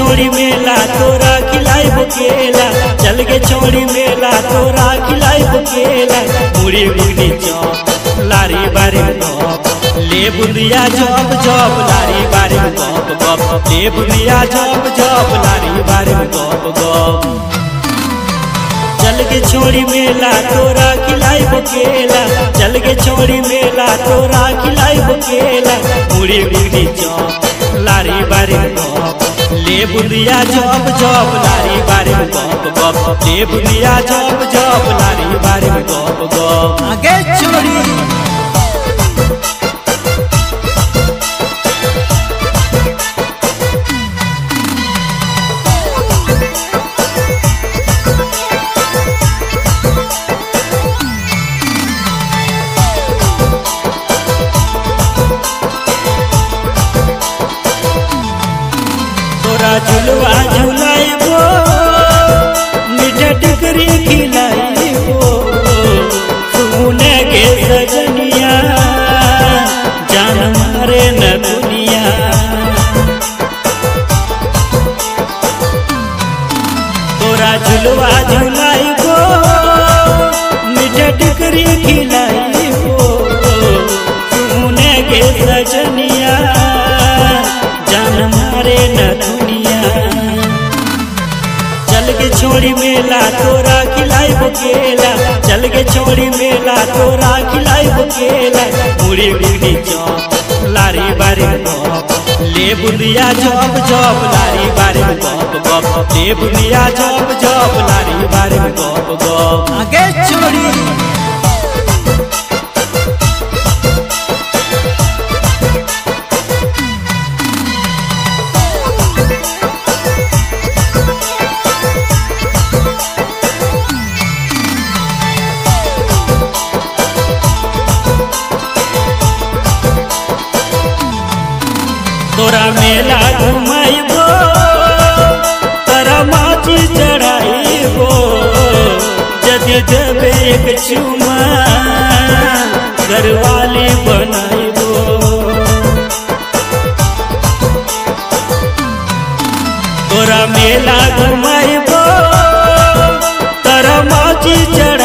छोड़ी मेला तोरा खिलाई केला, चल के छोड़ी मेला तोरा खिलाई केला। मुड़ी मुड़ी चौप लारी बारी गप, ले बुंदिया जब जब लारी बारी गप गप, ले बुंदिया जब जब लारी बारी गप गप। चल के छोड़ी मेला तोरा खिलाई केला, चल के छोड़ी मेला तोरा खिलाई केला। मुड़ी मुड़ी चौप लारी बारी गप, ले बुंदिया जब जब लारी बारी गप गप, ले बुंदिया जब जब लारी बारी गप गप। आगे छोड़ी झुलवा झुलाइबो मीठा टिकरी खिलाइबो, सुने के सजनिया जान मारे न दुनिया। तोरा झुलवा झुलाइबो मीठा टिकरी खिलाइबो, सुने के सजनिया जान मारे न दुनिया। चल के छोड़ी मेला तोरा खिलाई केला, चल के छोड़ी मेला तोरा खिलाई केला। मुड़ी मुड़ी चौप लारी बारी गप, ले बुंदिया जब जब लारी बारी गप गप, ले बुंदिया जब जब लारी बारी गप गप। आगे छोड़ी तोरा मेला घुमाइबो तोरा माची चढ़ाइबो, यदि देबे एक चुमा घरवाली बनाइबो। तोरा मेला घुमाइबो तोरा माची चढ़ाइबो,